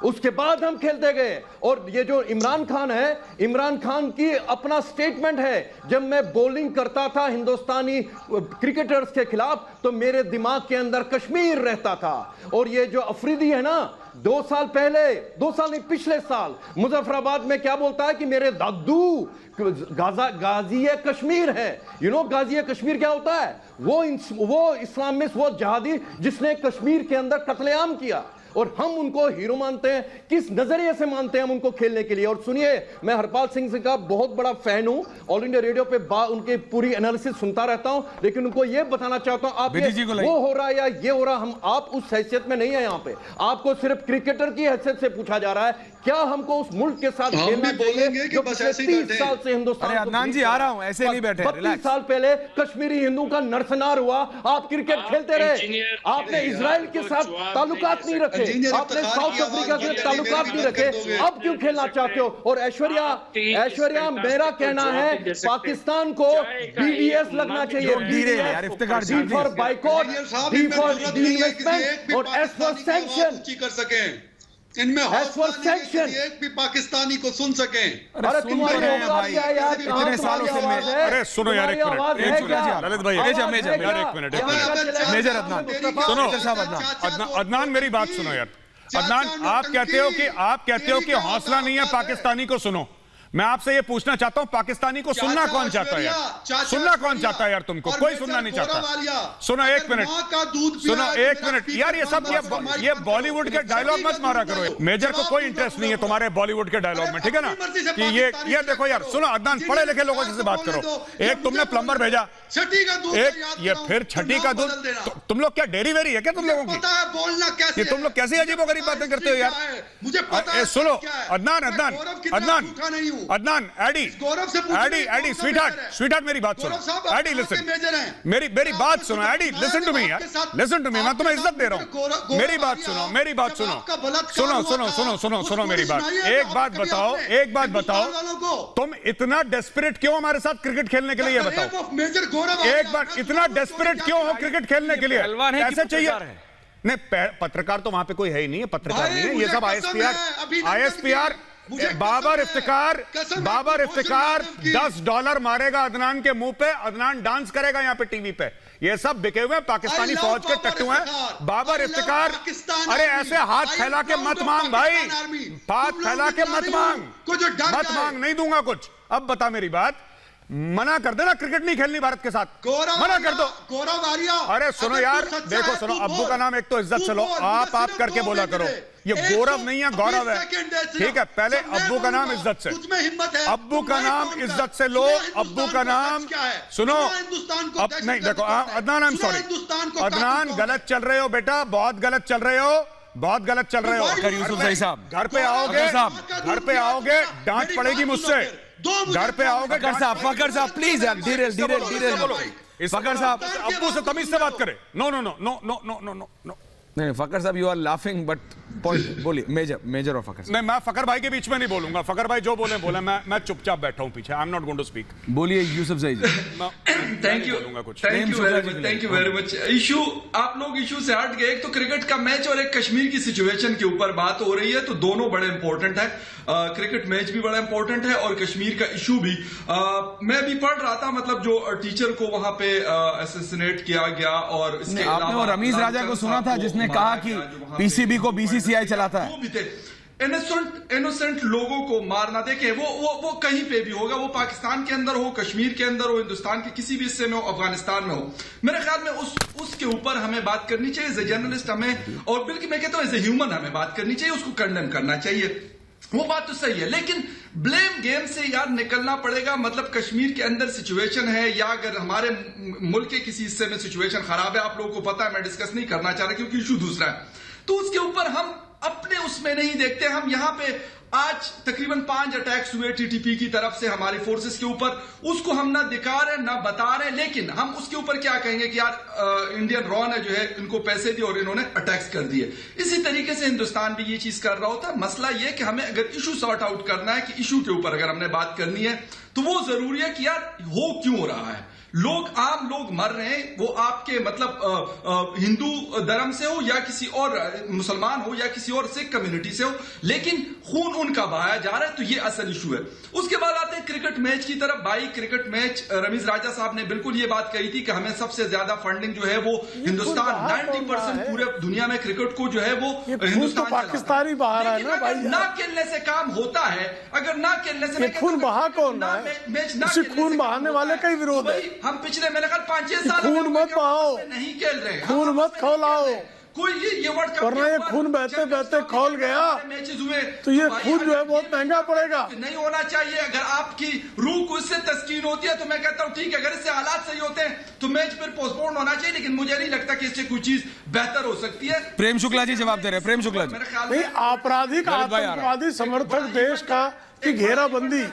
उसके बाद हम खेलते गए। और ये जो इमरान खान है, इमरान खान की अपना स्टेटमेंट है, जब मैं बॉलिंग करता था हिंदुस्तानी क्रिकेटर्स के खिलाफ तो मेरे दिमाग के अंदर कश्मीर रहता था। और ये जो अफरीदी है ना, 2 साल पहले, 2 साल नहीं पिछले साल मुजफ्फराबाद में क्या बोलता है कि मेरे दादू गाजी कश्मीर है। यू नो गाजी कश्मीर क्या होता है? वो इस्लामिस्ट, वो जहादी जिसने कश्मीर के अंदर कत्लेआम किया। और हम उनको हीरो मानते हैं, किस नजरिए से मानते हैं हम उनको खेलने के लिए। और सुनिए, मैं हरपाल सिंह का बहुत बड़ा फैन हूं, ऑल इंडिया रेडियो पे उनके पूरी एनालिसिस सुनता रहता हूं, लेकिन उनको यह बताना चाहता हूं, आप वो हो रहा है या ये हो रहा, हम आप उस हैसियत में नहीं है। यहां पे आपको सिर्फ क्रिकेटर की हैसियत से पूछा जा रहा है, क्या हमको उस मुल्क के साथ खेलना चाहिए जो पिछले 30 साल से हिंदुस्तान। अदनान जी आ रहा हूं, ऐसे नहीं बैठे, 32 साल पहले कश्मीरी हिंदू का नरसंहार हुआ, आप क्रिकेट खेलते रहे, आपने इजराइल के साथ ताल्लुकात नहीं रखे, आपने साउथ अफ्रीका के ताल्लुकात नहीं रखे, अब क्यों खेलना चाहते हो? और ऐश्वर्या, मेरा कहना है पाकिस्तान को BDS लगना चाहिए, B for boycott, D for divestment और S फॉर सैंक्शन कर सकें। इनमें एक भी पाकिस्तानी को सुन सकें। अरे तुम्हारी औकात क्या है यार? इतने सालों से अरे सुनो यार, एक मिनट ललित भाई, एक मिनट मेजर अदनान सुनो, अदनान मेरी बात सुनो यार। अदनान, आप कहते हो कि हौसला नहीं है पाकिस्तानी को सुनो। मैं आपसे ये पूछना चाहता हूं, पाकिस्तानी को सुनना कौन चाहता है यार? सुनना कौन चाहता है यार? तुमको कोई सुनना नहीं चाहता। सुनो एक मिनट, सुनो एक मिनट यार, ये बॉलीवुड के डायलॉग मत मारा करो। मेजर को कोई इंटरेस्ट नहीं है तुम्हारे बॉलीवुड के डायलॉग में, ठीक है ना? कि ये देखो यार, सुनो अदनान, पढ़े लिखे लोगों से बात करो। एक तुमने प्लम्बर भेजा, एक ये फिर छठी का दूध। तुम लोग क्या डेरी वेरी है क्या तुम लोगों की? ये तुम लोग कैसे अजीबोगरीब बातें करते हो यार? मुझे सुनो अदनान, एडी, स्वीटहार्ट मेरी बात सुनो। एडी लिसन, मेरी बात सुनो। एडी लिसन टू मी यार, लिसन टू मी, मैं तुम्हें इज्जत दे रहा हूं। मेरी बात सुनो मेरी बात। एक बात बताओ, तुम इतना डेस्परेट क्यों हमारे साथ क्रिकेट खेलने के लिए? ये बताओ एक बार, इतना डेस्परेट क्यों हो क्रिकेट खेलने के लिए? कैसे चाहिए? नहीं, पत्रकार तो वहां पे कोई है ही नहीं है, पत्रकार नहीं है, ये सब ISPR बाबर इफ्तिकार $10 मारेगा अदनान के मुंह पे, अदनान डांस करेगा यहाँ पे टीवी पे। ये सब बिके हुए पाकिस्तानी फौज के टट्टू हैं। बाबर इफ्तिकार, अरे ऐसे हाथ फैला के मत मांग भाई, हाथ फैला के मत मांग, नहीं दूंगा कुछ। अब बता मेरी बात, मना कर देना, क्रिकेट नहीं खेलनी भारत के साथ, मना कर दो। अरे सुनो यार, देखो सुनो, अब्बू का नाम एक तो इज्जत से लो, आप करके बोला करो। ये गौरव नहीं है, गौरव है, ठीक है? पहले अब्बू का नाम इज्जत से, अब्बू का नाम इज्जत से लो। अब्बू का नाम सुनो। अब नहीं, देखो Adnan, I am sorry Adnan, गलत चल रहे हो बेटा, बहुत गलत चल रहे हो, बहुत गलत चल रहे हो। यूसुफ भाई साहब, घर पे आओगे डांट पड़ेगी मुझसे, घर पे आओगे। फकर साहब प्लीज यार, धीरे बोलो। फकर साहब, अब्बू से तमीज से बात करें। नो नहीं, फकर साहब, you are laughing but point बोलिए। मेजर और फकर साहब। नहीं, मैं फकर भाई के बीच में नहीं बोलूंगा। फकर भाई जो बोले, मैं चुपचाप बैठा हूं पीछे। I am not going to speak. बोलिए Yusuf Sahi ji. Thank you very much. Issue, आप लोग इशू से हट गए। एक तो क्रिकेट का मैच और एक कश्मीर की सिचुएशन के ऊपर बात हो रही है, तो दोनों बड़े इंपॉर्टेंट है। क्रिकेट मैच भी बड़ा इंपॉर्टेंट है और कश्मीर का इशू भी। मैं भी पढ़ रहा था, मतलब जो टीचर को वहां पे असैसिनेट किया गया, और इसके आपने वो रमीज राजा को सुना था जिसने कहा कि PCB को BCCI चलाता है? वो भी थे। इनोसेंट लोगों को मारना, देखें वो कहीं पे भी होगा, वो पाकिस्तान के अंदर हो, कश्मीर के अंदर हो, हिंदुस्तान के किसी भी हिस्से में हो, अफगानिस्तान में हो। मेरे ख्याल में उसके ऊपर हमें बात करनी चाहिए एज ए जर्नलिस्ट हमें, और बल्कि मैं कहता हूं एज ए ह्यूमन हमें बात करनी चाहिए, उसको कंडेम करना चाहिए। वो बात तो सही है, लेकिन ब्लेम गेम से यार निकलना पड़ेगा। मतलब कश्मीर के अंदर सिचुएशन है या अगर हमारे मुल्क के किसी हिस्से में सिचुएशन खराब है, आप लोगों को पता है, मैं डिस्कस नहीं करना चाह रहा क्योंकि इशू दूसरा है, तो उसके ऊपर हम अपने उसमें नहीं देखते। हम यहां पे आज तकरीबन 5 अटैक्स हुए टीटीपी की तरफ से हमारी फोर्सेस के ऊपर, उसको हम ना दिखा रहे ना बता रहे, लेकिन हम उसके ऊपर क्या कहेंगे कि यार इंडियन रॉ ने जो है इनको पैसे दिए और इन्होंने अटैक्स कर दिए। इसी तरीके से हिंदुस्तान भी ये चीज कर रहा होता है। मसला ये कि हमें अगर इशू सॉर्ट आउट करना है, कि इशू के ऊपर अगर हमने बात करनी है, तो वो जरूरी है कि यार हो क्यों हो रहा है, आम लोग मर रहे हैं, वो आपके मतलब हिंदू धर्म से हो या किसी और मुसलमान हो या किसी और सिख कम्युनिटी से हो, लेकिन खून उनका बहाया जा रहा है, तो ये असल इशू है। उसके बाद आते हैं क्रिकेट मैच की तरफ। भाई क्रिकेट मैच, रमीज राजा साहब ने बिल्कुल ये बात कही थी कि हमें सबसे ज्यादा फंडिंग जो है वो हिंदुस्तान, 90% पूरे दुनिया में क्रिकेट को जो है वो हिंदुस्तान, पाकिस्तानी बाहर है ना भाई। ना खेलने से काम होता है, अगर ना खेलने से खून बहा कौन रहा है? मैच ना, खून बहाने वाले का ही विरोध है। हम पिछले मैंने कहा 5-6 साल खून मत बहाओ, नहीं खेल रहे, खून मत खौलाओ, कोई ये वर्ल्ड कप, वरना ये खून बहते बहते खौल गया मैचेस हुए तो ये खून जो है बहुत महंगा पड़ेगा। नहीं होना चाहिए। अगर आपकी रूह को इससे तस्कीन होती है तो मैं कहता हूँ ठीक है, अगर इससे हालात सही होते हैं तो मैच फिर पोस्टपोन होना चाहिए, लेकिन मुझे नहीं लगता कि इससे कोई चीज बेहतर हो सकती है। प्रेम शुक्ला जी जवाब दे रहे हैं। प्रेम शुक्ला जी, नहीं, आपराधिक आतंकवादी समर्थक देश का की घेराबंदी,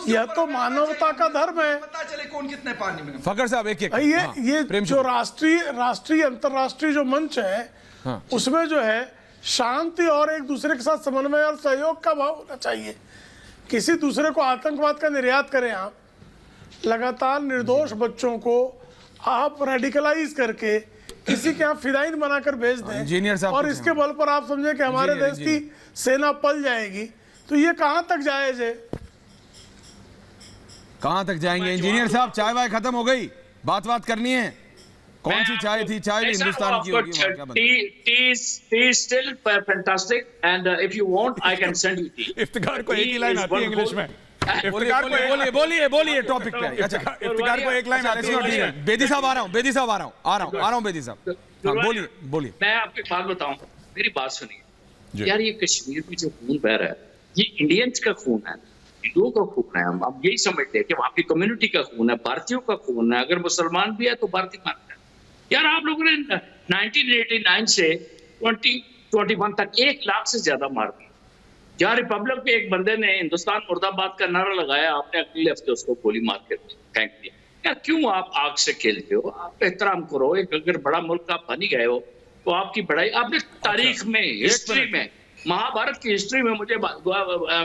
यह तो मानवता का धर्म है। पता चले कौन कितने पानी में। फकर साहब एक ये जो राष्ट्रीय अंतर्राष्ट्रीय जो मंच है, उसमें जो है शांति और एक दूसरे के साथ समन्वय और सहयोग का भाव होना चाहिए। किसी दूसरे को आतंकवाद का निर्यात करें आप, लगातार निर्दोष बच्चों को आप रेडिकलाइज करके किसी के यहाँ फिदाइन बनाकर भेज दें और इसके बल पर आप समझे कि हमारे देश की सेना पल जाएगी, तो ये कहां तक जायज है? कहां तक जाएंगे? इंजीनियर साहब, चाय वाय खत्म हो गई, बात करनी है। कौन सी चाय थी? चाय भी हिंदुस्तान की होगी। T still fantastic and if you want I can send U T. Iftikhar को एक ही लाइन आती है इंग्लिश में। बोलिए टॉपिक पे। अच्छा, इफ्तिकार को एक लाइन आती है। बेदी साहब आ रहा हूं बेदी साहब, बोलिए। मैं आपको बात बताऊं, मेरी बात सुनिए यार। ये कश्मीर में जो खून बह रहा है, ये इंडियंस का खून है, हिंदुओं का खून है। हम अब यही समझते हैं कि वहां की कम्युनिटी का खून है, भारतीयों का खून है। अगर मुसलमान भी है तो भारतीय मानते हैं। यार आप लोगों ने 1989 से 2021 तक 1 लाख से ज्यादा मार दिया। जहाँ रिपब्लिक पे एक बंदे ने हिंदुस्तान मुर्दाबाद का नारा लगाया, आपने अगले हफ्ते उसको गोली मार के फेंक दिया। यार क्यों आप आग से खेलते हो? आप एहतराम करो। एक अगर बड़ा मुल्क आप बन ही गए हो तो आपकी बड़ाई आपने तारीख में, हिस्ट्री में, महाभारत की हिस्ट्री में, मुझे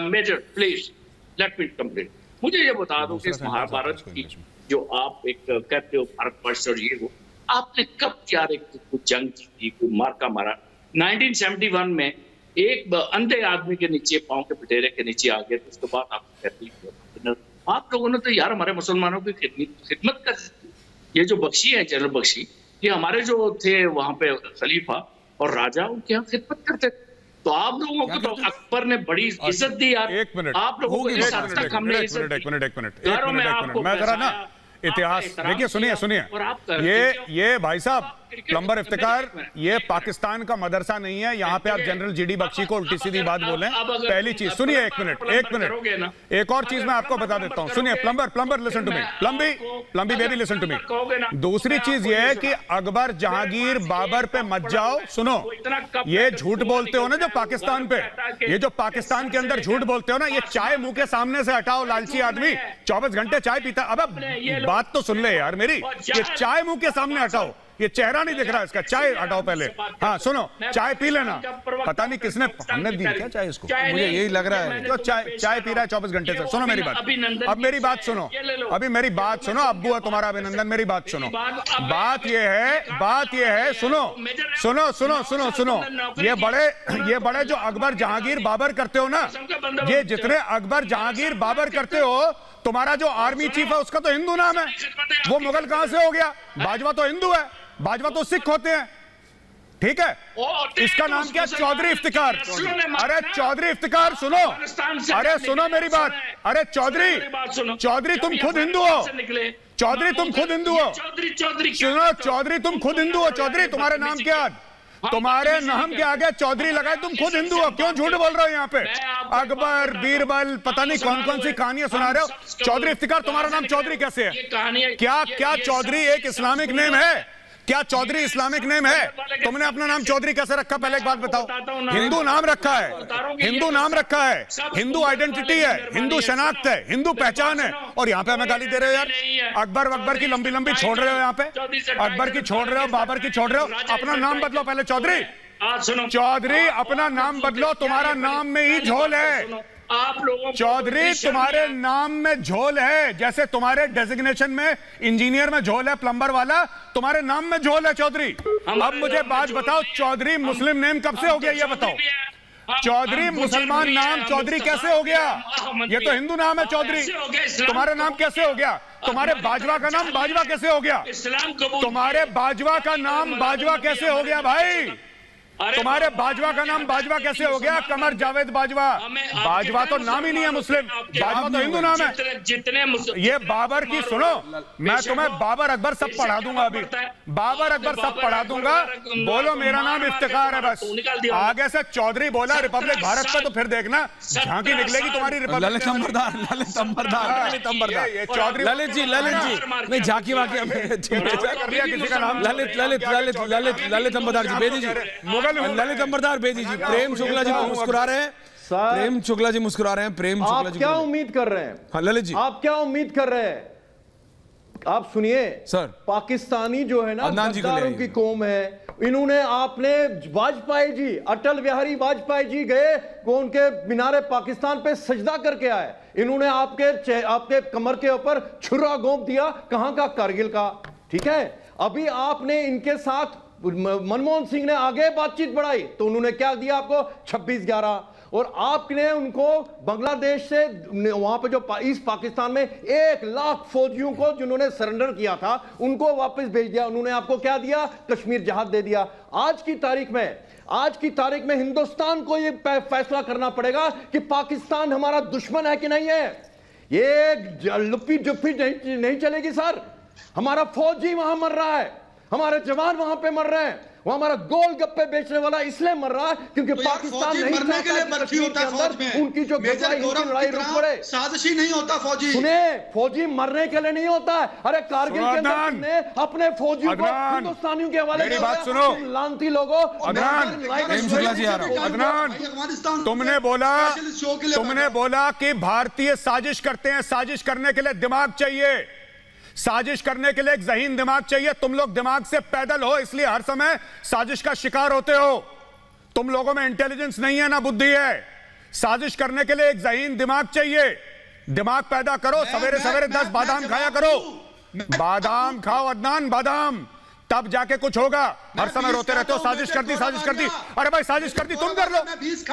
major please let me complete, मुझे ये बता दो कि इस महाभारत की जो आप एक कहते हो भारतवर्ष और ये वो, आपने कब यार एक जंग की, कोई मार्का मारा? 1971 में एक अंधे आदमी के नीचे, पांव के पिटेरे के नीचे आ गए, तो उसके बाद आप कहते हैं आप लोगों ने तो यार हमारे मुसलमानों की खिदमत कर दी। ये जो बख्शी है, जनरल बख्शी, ये हमारे जो थे वहां पे खलीफा और राजा, उनके यहाँ खिदमत करते थे। तो आप लोगों को तो अकबर ने बड़ी इज्जत दी यार। एक मिनट, आप लोगों को इस हद तक हमने इज्जत दी। घरों में आपको मैं जरा ना इतिहास देखिए, सुनिए ये भाई साहब प्लम्बर इफ्तिकार, ये पाकिस्तान का मदरसा नहीं है। यहाँ पे आप जनरल जीडी बख्शी को उल्टी सीधी बात बोलें। पहली चीज सुनिए, एक मिनट, एक और चीज मैं आपको बता देता हूँ। सुनिए plumber listen to me, plumby baby listen to me. दूसरी चीज ये है कि अकबर, जहांगीर, बाबर पे मत जाओ। सुनो, ये झूठ बोलते हो ना जो पाकिस्तान पे, ये जो पाकिस्तान के अंदर झूठ बोलते हो ना, ये चाय मुंह के सामने से हटाओ। लालची आदमी 24 घंटे चाय पीता। अब बात तो सुन ले यार मेरी, ये चाय मुंह के सामने हटाओ। ये चेहरा नहीं दिख रहा इसका, चाय हटाओ पहले। हाँ सुनो, चाय पी लेना। पता नहीं किसने, हमने दी क्या चाय इसको? मुझे यही लग रहा है तो चाय पी रहा है 24 घंटे से। सुनो मेरी बात, अब मेरी बात सुनो, अभी मेरी बात सुनो। अब्बू है तुम्हारा अभिनंदन, मेरी बात सुनो। बात ये है, सुनो, ये बड़े जो अकबर, जहांगीर, बाबर करते हो ना, ये जितने अकबर, जहांगीर, बाबर करते हो, तुम्हारा जो आर्मी चीफ है उसका तो हिंदू नाम है। वो मुगल कहां से हो गया? बाजवा तो हिंदू है, बाजवा तो सिख होते हैं, ठीक है? इसका नाम क्या? चौधरी इफ्तिकार। अरे चौधरी इफ्तिकार सुनो, अरे सुनो मेरी बात। अरे चौधरी तुम खुद हिंदू हो। चौधरी तुम खुद हिंदू हो। सुनो चौधरी तुम खुद हिंदू हो। चौधरी तुम्हारे नाम क्या? तुम्हारे नाम के आगे चौधरी लगाए, तुम खुद हिंदू हो, क्यों झूठ बोल रहे हो यहाँ पे? अकबर, बीरबल, पता नहीं कौन कौन सी कहानियां सुना रहे हो। चौधरी इफ्तिकार, तुम्हारा नाम चौधरी कैसे है? क्या चौधरी एक इस्लामिक नेम है? क्या चौधरी इस्लामिक नेम है? तुमने अपना नाम चौधरी कैसे रखा, पहले एक बात बताओ। हिंदू नाम रखा है, हिंदू नाम रखा है, हिंदू आइडेंटिटी है, हिंदू शनाख्त है, हिंदू पहचान है, और यहाँ पे हमें गाली दे रहे हो यार। अकबर की लंबी लंबी छोड़ रहे हो यहाँ पे, अकबर की छोड़ रहे हो, बाबर की छोड़ रहे हो। अपना नाम बदलो पहले, चौधरी अपना नाम बदलो, तुम्हारा नाम में ही झोल है। आप लोगों चौधरी तुम्हारे नाम में झोल है, जैसे तुम्हारे डेजिग्नेशन में इंजीनियर में झोल है, प्लम्बर वाला, तुम्हारे नाम में झोल है चौधरी। अब मुझे बात बताओ, चौधरी मुस्लिम नेम कब से हो गया ये बताओ? चौधरी मुसलमान नाम चौधरी कैसे हो गया? ये तो हिंदू नाम है चौधरी, तुम्हारा नाम कैसे हो गया? तुम्हारे बाजवा का नाम बाजवा कैसे हो गया? तुम्हारे बाजवा का नाम बाजवा कैसे हो गया भाई? तुम्हारे बाजवा का नाम बाजवा कैसे हो गया? कमर जावेद बाजवा, बाजवा तो नाम ही नहीं है मुस्लिम, बाजवा तो हिंदू नाम है। जितने ये बाबर की सुनो, मैं तुम्हें बाबर अकबर सब पढ़ा दूंगा, अभी बाबर अकबर सब पढ़ा दूंगा। बोलो मेरा नाम इफ्तिखार है बस, आगे से चौधरी बोला रिपब्लिक भारत पे तो फिर देखना झांकी निकलेगी तुम्हारी रिपब्लिक। ललित जी नहीं झांकी वाकी किसी का नाम ललित अंबरदार जी, बेदी जी, ललित अंबरदार बेदी जी, प्रेम शुक्ला जी मुस्कुरा रहे हैं, प्रेम शुक्ला जी मुस्कुरा रहे हैं, प्रेम शुक्ला जी क्या उम्मीद कर रहे हैं? हाँ ललित जी, आप क्या उम्मीद कर रहे हैं? आप सुनिए सर, पाकिस्तानी जो है ना, गद्दारों की कौम है। इन्होंने, आपने वाजपेयी जी, अटल बिहारी वाजपेयी जी गए, वो उनके मीनारे पाकिस्तान पे सजदा करके आए, इन्होंने आपके कमर के ऊपर छुरा घोंप दिया, कहां का? कारगिल का। ठीक है, अभी आपने इनके साथ, मनमोहन सिंह ने आगे बातचीत बढ़ाई तो उन्होंने क्या दिया आपको? 26/11। और आपने उनको बांग्लादेश से, वहां पे जो ईस्ट पाकिस्तान में 1 लाख फौजियों को जिन्होंने सरेंडर किया था उनको वापस भेज दिया। उन्होंने आपको क्या दिया? कश्मीर जहाज दे दिया। आज की तारीख में हिंदुस्तान को यह फैसला करना पड़ेगा कि पाकिस्तान हमारा दुश्मन है कि नहीं है। ये लुप्पी जुप्पी नहीं चलेगी सर। हमारा फौजी वहां मर रहा है, हमारे जवान वहां पे मर रहे हैं, वो हमारा गोलगप्पे बेचने वाला इसलिए मर रहा है क्योंकि पाकिस्तान नहीं मरने के लिए भर्ती होता है फौज में, उनकी जो लड़ाई रुक पड़े। साजिशी नहीं होता फौजी। सुने, फौजी मरने के लिए नहीं होता है। अरे कारगिल के अंदर ने अपने फौजियों को हिंदुस्तानियों के हवाले मेरी बात सुनो, लानती लोगों। तुमने बोला कि भारतीय साजिश करते हैं, साजिश करने के लिए दिमाग चाहिए, साजिश करने के लिए एक ज़हीन दिमाग चाहिए। तुम लोग दिमाग से पैदल हो, इसलिए हर समय साजिश का शिकार होते हो। तुम लोगों में इंटेलिजेंस नहीं है ना बुद्धि है। साजिश करने के लिए एक ज़हीन दिमाग चाहिए, दिमाग पैदा करो। सवेरे सवेरे 10 बादाम खाया करो, बादाम खाओ अदनान, बादाम, तब जाके कुछ होगा। हर समय रोते रहते हो साजिश कर दी, साजिश कर दी। अरे भाई साजिश कर दी, तुम कर लो,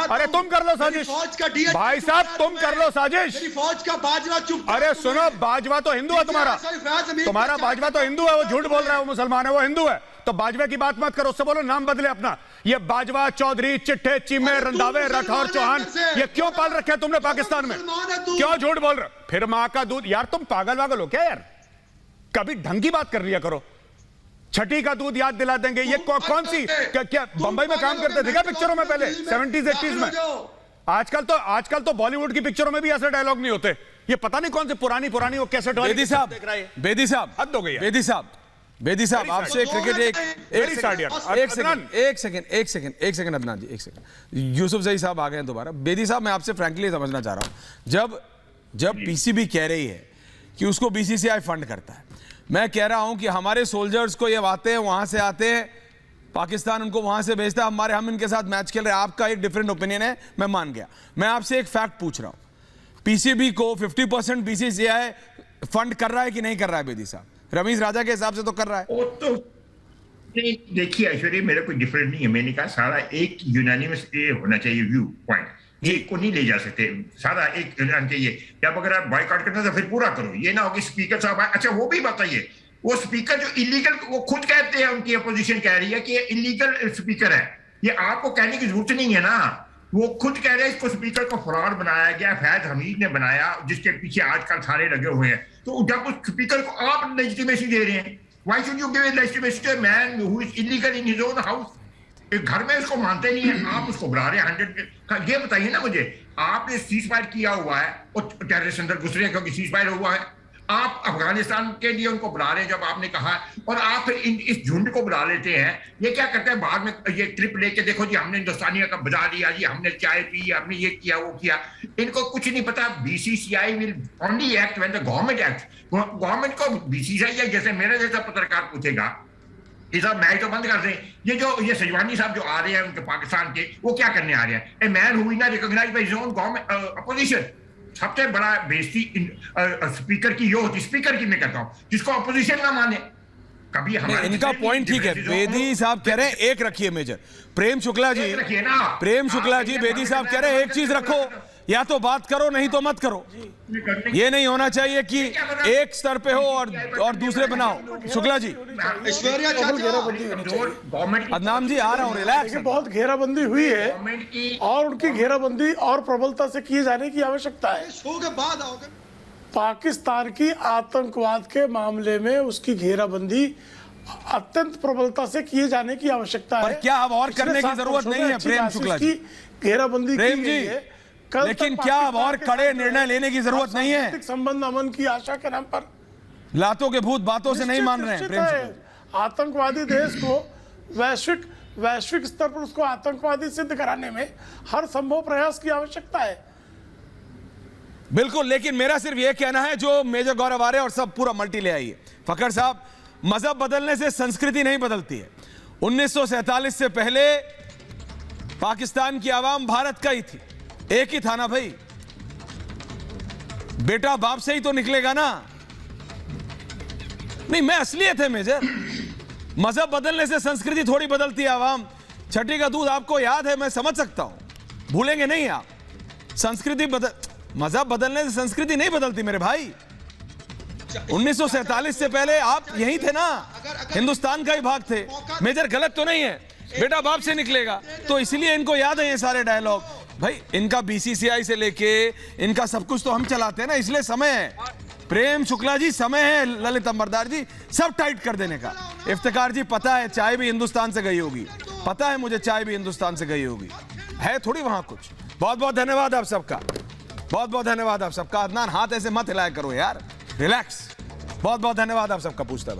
अरे तुम कर लो साजिश, भाई साहब तुम कर लो साजिश। फौज का बाजवा चुप। अरे सुनो, बाजवा तो हिंदू है तुम्हारा बाजवा तो हिंदू है, वो झूठ बोल रहा है, वो मुसलमान है, वो हिंदू है। तो बाजवा की बात मत करो, उससे बोलो नाम बदले अपना। ये बाजवा, चौधरी, चिट्ठे, चीमे, रंधावे, राठौर, चौहान, ये क्यों पाल रखे तुमने पाकिस्तान में? क्यों झूठ बोल रहे? फिर माँ का दूध, यार तुम पागल वागल हो क्या यार? कभी ढंग की बात कर लिया करो। छठी का दूध याद दिला देंगे, ये कौन सी, क्या बंबई में काम करते थे क्या पिक्चरों में पहले 70s 80s में? आजकल तो बॉलीवुड की पिक्चरों में भी ऐसे डायलॉग नहीं होते। ये पता नहीं कौन से पुरानी वो कैसेट वाली। बेदी साहब हद हो गई। बेदी साहब आपसे क्रिकेट एक सेकंड अदनान जी, एक सेकंड। यूसुफ जई साहब आ गए हैं दोबारा। बेदी साहब मैं आपसे फ्रैंकली समझना चाह रहा हूं, जब पीसीबी कह रही है कि उसको बीसीसीआई फंड करता है, मैं कह रहा हूं कि हमारे सोल्जर्स को ये आते हैं, वहां से आते हैं, पाकिस्तान उनको वहां से भेजता है, हम इनके साथ मैच खेल रहे हैं। आपका एक डिफरेंट ओपिनियन है, मैं मान गया। मैं आपसे एक फैक्ट पूछ रहा हूं, पीसीबी को 50% बीसीसीआई फंड कर रहा है कि नहीं कर रहा है? बेदी साहब, रमीज राजा के हिसाब से तो कर रहा है। वो तो नहीं, देखिए ऐश्वर्य, मेरा कोई डिफरेंट नहीं है। मैंने कहा सारा एक यूनानिमस होना चाहिए व्यू पॉइंट, एक को नहीं ले जा सकते, सारा एक चाहिए। जब अगर आप बॉयकॉट करना तो फिर पूरा करो, ये ना हो कि स्पीकर साहब। अच्छा वो भी बताइए, वो स्पीकर जो इलीगल, वो खुद कहते हैं, उनकी अपोजिशन कह रही है कि ये इलीगल स्पीकर है, ये आपको कहने की जरूरत नहीं है ना। वो खुद कह रहे हैं इसको स्पीकर को फ्रॉड बनाया गया, फैज हमीद ने बनाया, जिसके पीछे आजकल सारे लगे हुए हैं। तो जब उस स्पीकर को आप लेजिटिमेसी दे रहे हैं, why should you give legitimacy to a man who is illegal in his own house? घर में उसको मानते नहीं है, आप उसको बुला रहे हैं 100। ये बताइए ना मुझे, आपने सीज फायर किया हुआ है और टेररिस्ट अंदर घुस रहे हैं क्योंकि सीज फायर हुआ है, आप अफगानिस्तान के लिए उनको बुला रहे हैं जब आपने कहा, और आप फिर इस झुंड को बुला लेते हैं। ये क्या करते हैं बाद में, ये ट्रिप लेके देखो जी हमने हिंदुस्तानियों का बजा दिया जी, हमने चाय पी, हमने ये किया वो किया। इनको कुछ नहीं पता। BCCI will only act when the government act. Government को बीसीसीआई जैसे मेरा जैसा पत्रकार पूछेगा ये सब मैच तो बंद कर दें, ये सजवानी साहब जो आ रहे हैं उनके पाकिस्तान के, वो क्या करने आ रहे हैं? A man who is not recognised by his own government opposition. सबसे बड़ा बेइज्जती स्पीकर की ये होती, स्पीकर की मैं कहता हूं, जिसको अपोजिशन ना माने। कभी हमारे इनका पॉइंट ठीक है। बेदी साहब कह रहे हैं एक रखिए मेजर। प्रेम शुक्ला जी, रखिए ना। प्रेम शुक्ला जी, बेदी साहब कह रहे हैं एक चीज रखो, या तो बात करो नहीं तो मत करो। ये नहीं होना चाहिए कि एक स्तर पे हो और दूसरे बनाओ। शुक्ला जी, अदनाम जी आ रहा हूं, रिलैक्स। बहुत घेराबंदी हुई है और उनकी घेराबंदी और प्रबलता से किए जाने की आवश्यकता है। शो के बाद आओगे। पाकिस्तान की आतंकवाद के मामले में उसकी घेराबंदी अत्यंत प्रबलता से किए जाने की आवश्यकता है। पर क्या अब और करने की जरूरत नहीं है प्रेम शुक्ला जी? घेराबंदी प्रेम जी, लेकिन क्या अब और कड़े निर्णय लेने की जरूरत नहीं है? संबंध अमन की आशा के नाम पर लातों के भूत बातों से नहीं मान रहे हैं प्रेम शुक्ला। आतंकवादी देश को वैश्विक स्तर पर उसको आतंकवादी सिद्ध कराने में हर संभव प्रयास की आवश्यकता है। बिल्कुल, लेकिन मेरा सिर्फ यह कहना है, जो मेजर गौरव आ रहे और सब पूरा मल्टी ले आइए। फखर साहब, मजहब बदलने से संस्कृति नहीं बदलती है। 1947 से पहले पाकिस्तान की आवाम भारत का ही थी, एक ही था ना भाई। बेटा बाप से ही तो निकलेगा ना। नहीं, मैं असलियत है मेजर। मजहब बदलने से संस्कृति थोड़ी बदलती है आवाम। छठी का दूध आपको याद है, मैं समझ सकता हूं, भूलेंगे नहीं आप। संस्कृति मजहब बदलने से संस्कृति नहीं बदलती मेरे भाई। 1947 से पहले आप यही थे ना, हिंदुस्तान का ही भाग थे। मेजर गलत तो नहीं है, बेटा बाप से निकलेगा, तो इसलिए इनको याद है ये सारे डायलॉग। भाई इनका बीसीसीआई से लेके इनका सब कुछ तो हम चलाते हैं ना, इसलिए समय है। प्रेम शुक्ला जी, समय है। ललित अंबरदार जी, सब टाइट कर देने का। इफ्तिकार जी, पता है चाय भी हिंदुस्तान से गई होगी, पता है मुझे चाय भी हिंदुस्तान से गई होगी, है थोड़ी वहां कुछ। बहुत बहुत धन्यवाद आप सबका, बहुत बहुत धन्यवाद आप सबका। अदनान, हाथ ऐसे मत हिलाया करो यार, रिलैक्स। बहुत बहुत धन्यवाद आप सबका। पूछता है